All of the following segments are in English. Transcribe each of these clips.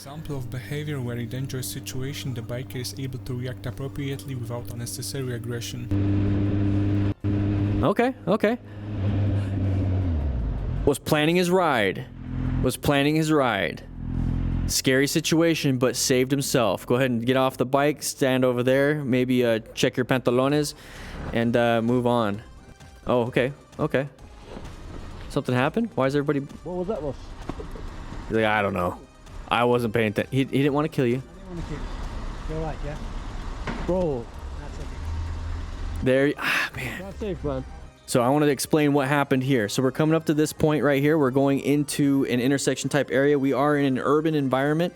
Example of behavior where in dangerous situation the biker is able to react appropriately without unnecessary aggression. Okay. Was planning his ride. Scary situation, but saved himself. Go ahead and get off the bike, stand over there, maybe check your pantalones, and move on. Oh, okay. Something happened? Why is everybody... What was that, boss? He's like, I don't know. I wasn't paying attention. He didn't want to kill you. I didn't want to kill you. You're right, yeah? Bro. That's okay. There, man. That's safe, man. So I wanted to explain what happened here. So we're coming up to this point right here. We're going into an intersection type area. We are in an urban environment,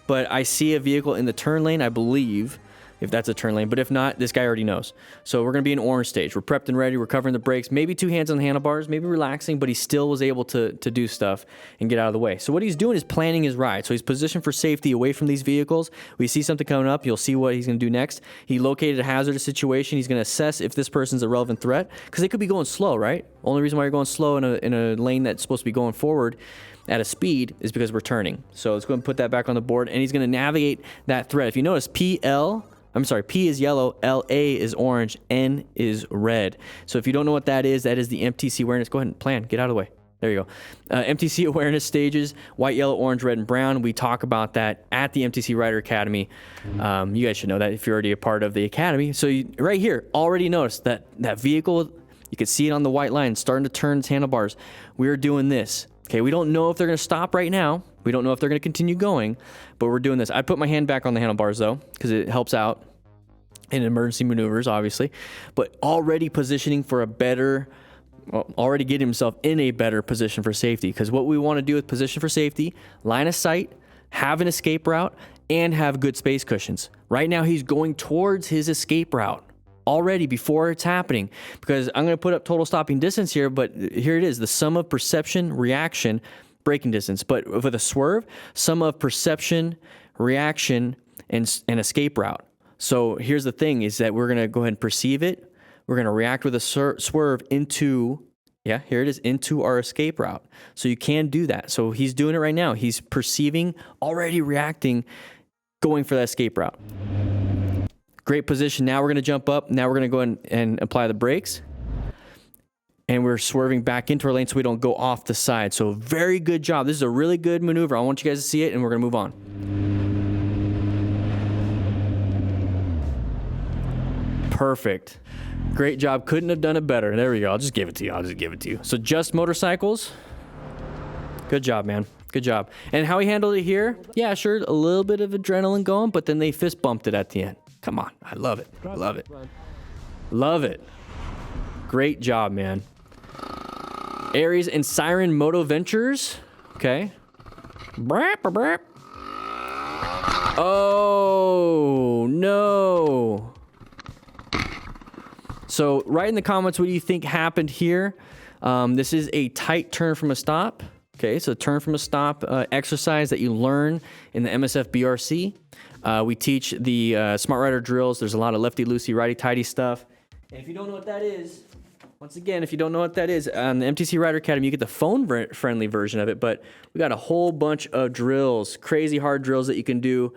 but I see a vehicle in the turn lane, I believe, if that's a turn lane. But if not, this guy already knows. So we're going to be in orange stage. We're prepped and ready. We're covering the brakes. Maybe 2 hands on the handlebars, maybe relaxing, but he still was able to do stuff and get out of the way. So what he's doing is planning his ride. So he's positioned for safety away from these vehicles. We see something coming up. You'll see what he's going to do next. He located a hazardous situation. He's going to assess if this person's a relevant threat, because they could be going slow, right? Only reason why you're going slow in a lane that's supposed to be going forward at a speed is because we're turning. So let's go ahead and put that back on the board, and he's going to navigate that threat. If you notice, P is yellow, LA is orange, N is red. So if you don't know what that is the MTC awareness. Go ahead and plan. Get out of the way. There you go. MTC awareness stages, white, yellow, orange, red, and brown. We talk about that at the MTC Rider Academy. You guys should know that if you're already a part of the academy. So right here, already noticed that vehicle, you can see it on the white line, starting to turn its handlebars. We're doing this. Okay, we don't know if they're going to stop right now. We don't know if they're going to continue going, but we're doing this. I put my hand back on the handlebars, though, because it helps out in emergency maneuvers, obviously. But already positioning for a better, already getting himself in a better position for safety. Because what we want to do with position for safety, line of sight, have an escape route, and have good space cushions. Right now, he's going towards his escape route already before it's happening, because I'm going to put up total stopping distance here, but here it is, the sum of perception, reaction, braking distance. But with a swerve, sum of perception, reaction, and escape route. So here's the thing, is that we're going to go ahead and perceive it. We're going to react with a swerve into, yeah, here it is, into our escape route. So you can do that. So he's doing it right now. He's perceiving, already reacting, going for that escape route. Great position. Now we're going to jump up. Now we're going to go in and apply the brakes. And we're swerving back into our lane so we don't go off the side. So very good job. This is a really good maneuver. I want you guys to see it, and we're going to move on. Perfect. Great job. Couldn't have done it better. There we go. I'll just give it to you. So just motorcycles. Good job, man. Good job. And how he handled it here, yeah, sure, a little bit of adrenaline going, but then they fist bumped it at the end. Come on. I love it. Love it. Great job, man. Aries and Siren Moto Ventures. Okay. Oh, no. So write in the comments, what do you think happened here? This is a tight turn from a stop. Okay, so turn from a stop exercise that you learn in the MSF BRC. We teach the Smart Rider drills. There's a lot of lefty-loosey, righty-tighty stuff. And if you don't know what that is, once again, if you don't know what that is, on the MTC Rider Academy, you get the phone-friendly version of it, but we got a whole bunch of drills, crazy hard drills that you can do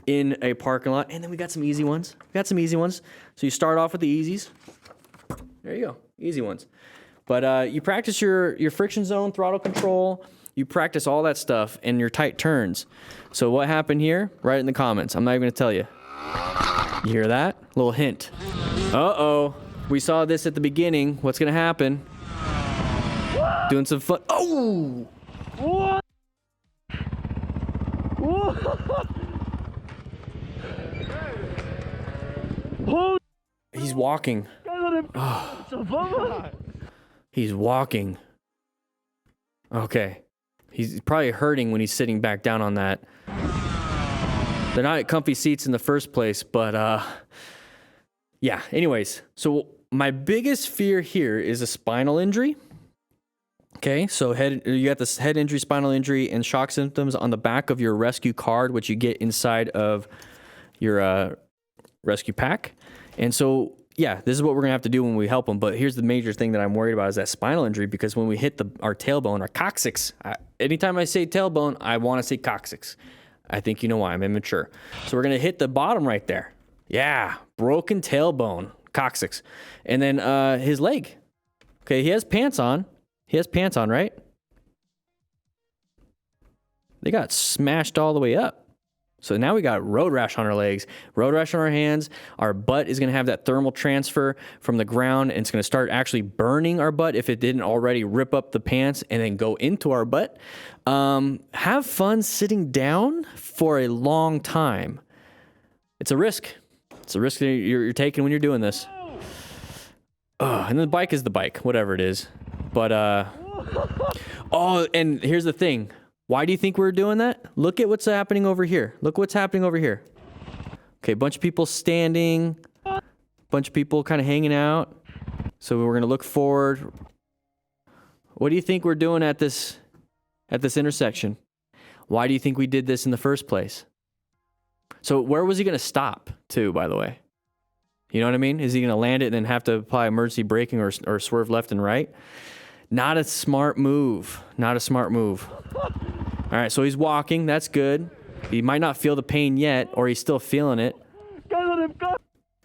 in a parking lot. And then we got some easy ones. So you start off with the easies. There you go, easy ones. But you practice your friction zone, throttle control. You practice all that stuff in your tight turns. So what happened here? Write it in the comments. I'm not even going to tell you. You hear that? Little hint. Uh-oh. We saw this at the beginning. What's going to happen? Doing some fun. Oh! What? What? He's walking. Oh. He's walking. Okay. He's probably hurting when he's sitting back down on that. They're not at comfy seats in the first place, but yeah. Anyways, so my biggest fear here is a spinal injury. Okay, so you got this head injury, spinal injury, and shock symptoms on the back of your rescue card, which you get inside of your rescue pack. And so, yeah, this is what we're gonna have to do when we help them. But here's the major thing that I'm worried about is that spinal injury, because when we hit our tailbone, our coccyx, anytime I say tailbone, I want to say coccyx. I think you know why. I'm immature. So we're going to hit the bottom right there. Yeah, broken tailbone, coccyx. And then his leg. Okay, he has pants on. He has pants on, right? They got smashed all the way up. So now we got road rash on our legs, road rash on our hands. Our butt is going to have that thermal transfer from the ground, and it's going to start actually burning our butt if it didn't already rip up the pants and then go into our butt. Have fun sitting down for a long time. It's a risk. It's a risk that you're taking when you're doing this. And the bike is the bike, whatever it is. But, oh, and here's the thing. Why do you think we're doing that? Look at what's happening over here. Look what's happening over here. Okay, bunch of people standing, bunch of people kind of hanging out. So we're going to look forward. What do you think we're doing at this intersection? Why do you think we did this in the first place? So where was he going to stop to, by the way? You know what I mean? Is he going to land it and then have to apply emergency braking or swerve left and right? Not a smart move. Not a smart move. All right, so he's walking. That's good. He might not feel the pain yet, or he's still feeling it.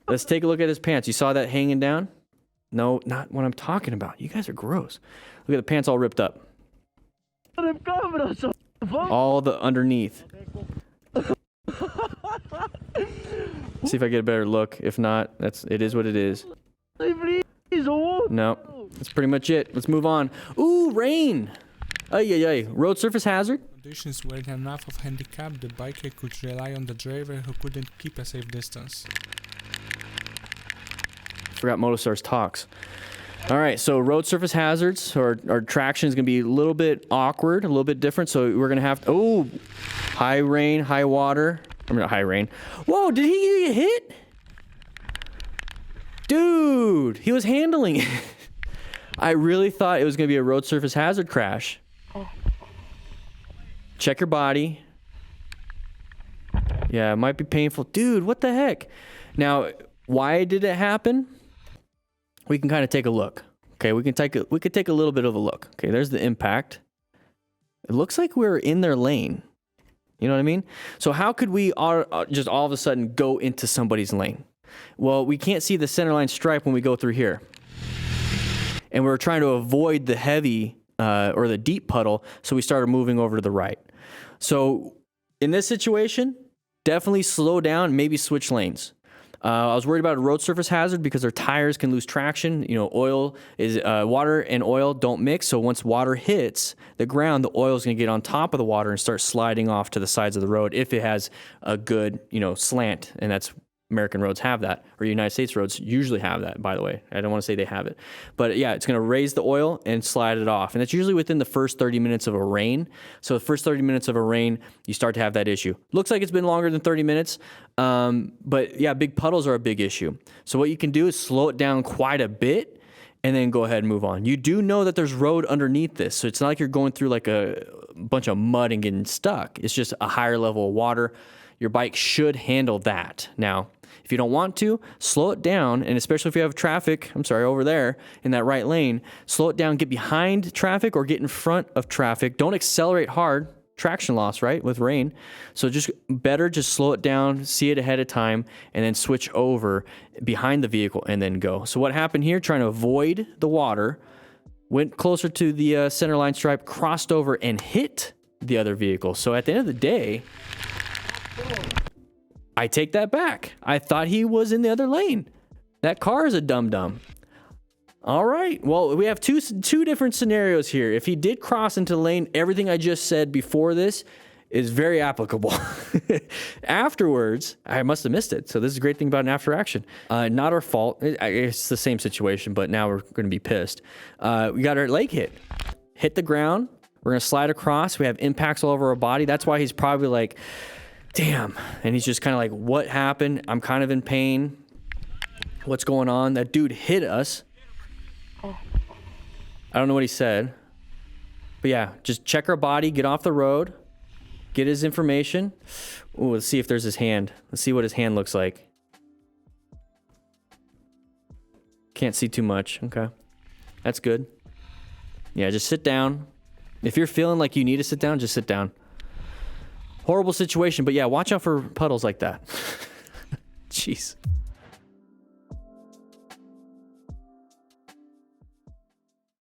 Let's take a look at his pants. You saw that hanging down? No, not what I'm talking about. You guys are gross. Look at the pants all ripped up. All the underneath. See if I get a better look. If not, it is what it is. No, that's pretty much it. Let's move on. Ooh, rain. Ay. Road surface hazard. Conditions were enough of handicap, the biker could rely on the driver who couldn't keep a safe distance. Forgot Motostar's talks. All right, so road surface hazards, or traction is going to be a little bit awkward, a little bit different. So we're going to have to, oh, high rain, high water. I mean, not high rain. Whoa, did he get hit? Dude, he was handling it. I really thought it was going to be a road surface hazard crash. Check your body. Yeah, it might be painful. Dude, what the heck? Now, why did it happen? We can kind of take a look. Okay, we could take a little bit of a look. Okay, there's the impact. It looks like we're in their lane. You know what I mean? So how could we just all of a sudden go into somebody's lane? Well, we can't see the center line stripe when we go through here. And we're trying to avoid the heavy or the deep puddle, so we started moving over to the right. So in this situation, definitely slow down, maybe switch lanes. I was worried about a road surface hazard because our tires can lose traction. You know, water and oil don't mix. So once water hits the ground, the oil is going to get on top of the water and start sliding off to the sides of the road if it has a good, slant. And that's American roads have that, or United States roads usually have that, by the way. I don't want to say they have it. But yeah, it's going to raise the oil and slide it off. And that's usually within the first 30 minutes of a rain. So the first 30 minutes of a rain, you start to have that issue. Looks like it's been longer than 30 minutes. But yeah, big puddles are a big issue. So what you can do is slow it down quite a bit and then go ahead and move on. You do know that there's road underneath this. So it's not like you're going through like a bunch of mud and getting stuck. It's just a higher level of water. Your bike should handle that. Now, if you don't want to, slow it down, and especially if you have traffic, over there in that right lane, slow it down, get behind traffic or get in front of traffic. Don't accelerate hard, traction loss, right, with rain. So just slow it down, see it ahead of time, and then switch over behind the vehicle and then go. So what happened here, trying to avoid the water, went closer to the center line stripe, crossed over and hit the other vehicle. So at the end of the day, I take that back. I thought he was in the other lane. That car is a dum-dum. All right. Well, we have two different scenarios here. If he did cross into the lane, everything I just said before this is very applicable. Afterwards, I must have missed it. So this is a great thing about an after action. Not our fault. It's the same situation, but now we're going to be pissed. We got our leg hit the ground. We're going to slide across. We have impacts all over our body. That's why he's probably like, damn. And he's just kind of like, what happened? I'm kind of in pain. What's going on? That dude hit us. I don't know what he said. But yeah, just check our body, get off the road, get his information. Ooh, let's see if there's his hand. Let's see what his hand looks like. Can't see too much. Okay. That's good. Yeah, just sit down. If you're feeling like you need to sit down, just sit down. Horrible situation, but yeah, watch out for puddles like that. Jeez.